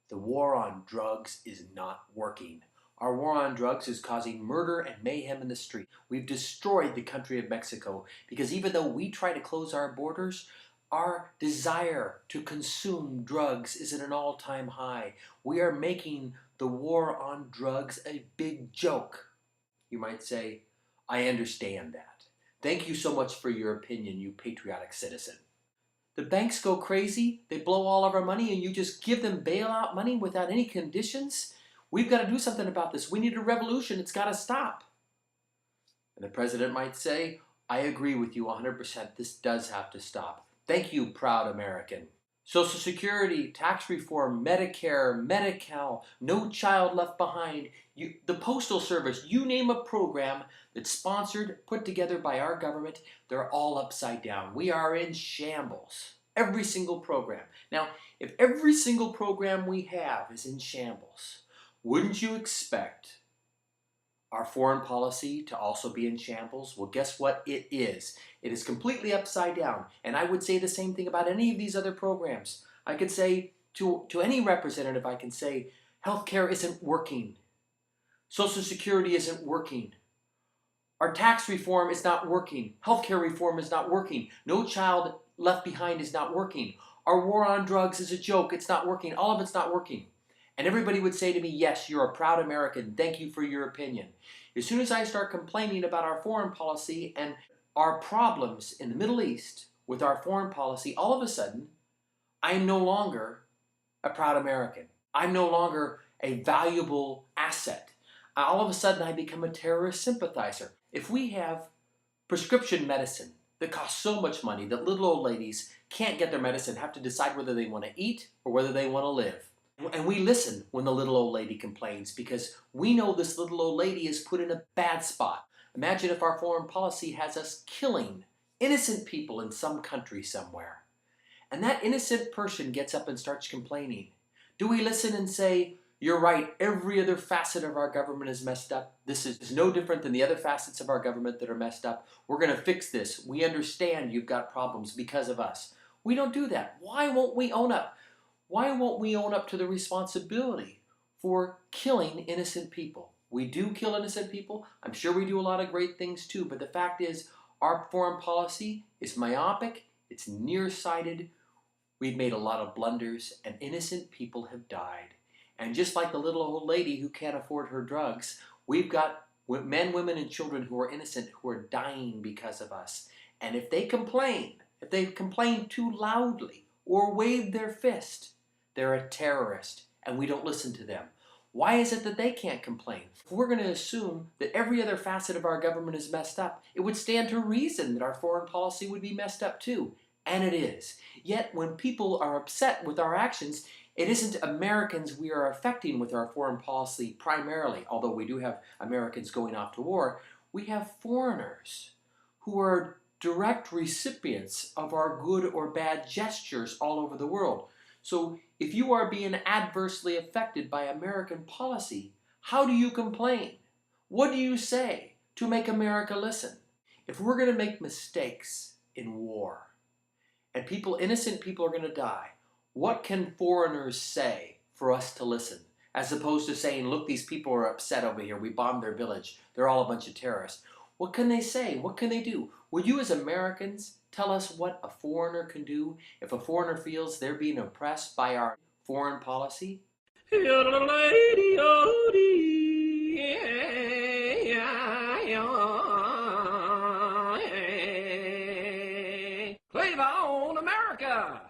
The war on drugs is not working. Our war on drugs is causing murder and mayhem in the street. We've destroyed the country of Mexico because even though we try to close our borders, our desire to consume drugs is at an all-time high. We are making the war on drugs a big joke. You might say, I understand that. Thank you so much for your opinion, you patriotic citizen. The banks go crazy, they blow all of our money, and you just give them bailout money without any conditions? We've got to do something about this. We need a revolution. It's got to stop. And the president might say, I agree with you 100%. This does have to stop. Thank you, proud American. Social Security, tax reform, Medicare, Medi-Cal, No Child Left Behind, the Postal Service, you name a program that's sponsored, put together by our government, they're all upside down. We are in shambles. Every single program. Now, if every single program we have is in shambles, wouldn't you expect our foreign policy to also be in shambles? Well, guess what it is? It is completely upside down. And I would say the same thing about any of these other programs. I could say to any representative, I can say, healthcare isn't working. Social Security isn't working. Our tax reform is not working. Healthcare reform is not working. No Child Left Behind is not working. Our war on drugs is a joke. It's not working. All of it's not working. And everybody would say to me, yes, you're a proud American. Thank you for your opinion. As soon as I start complaining about our foreign policy and our problems in the Middle East with our foreign policy, all of a sudden, I'm no longer a proud American. I'm no longer a valuable asset. All of a sudden, I become a terrorist sympathizer. If we have prescription medicine that costs so much money that little old ladies can't get their medicine, have to decide whether they want to eat or whether they want to live. And we listen when the little old lady complains because we know this little old lady is put in a bad spot. Imagine if our foreign policy has us killing innocent people in some country somewhere. And that innocent person gets up and starts complaining. Do we listen and say, you're right, every other facet of our government is messed up. This is no different than the other facets of our government that are messed up. We're going to fix this. We understand you've got problems because of us. We don't do that. Why won't we own up? Why won't we own up to the responsibility for killing innocent people? We do kill innocent people. I'm sure we do a lot of great things too, but the fact is our foreign policy is myopic, it's nearsighted, we've made a lot of blunders, and innocent people have died. And just like the little old lady who can't afford her drugs, we've got men, women, and children who are innocent who are dying because of us. And if they complain too loudly or wave their fist, they're a terrorist, and we don't listen to them. Why is it that they can't complain? If we're going to assume that every other facet of our government is messed up, it would stand to reason that our foreign policy would be messed up too. And it is. Yet when people are upset with our actions, it isn't Americans we are affecting with our foreign policy primarily, although we do have Americans going off to war. We have foreigners who are direct recipients of our good or bad gestures all over the world. So if you are being adversely affected by American policy, how do you complain? What do you say to make America listen? If we're going to make mistakes in war, and innocent people are going to die, what can foreigners say for us to listen? As opposed to saying, look, these people are upset over here. We bombed their village. They're all a bunch of terrorists. What can they say? What can they do? Would you as Americans tell us what a foreigner can do if a foreigner feels they're being oppressed by our foreign policy? Play on America!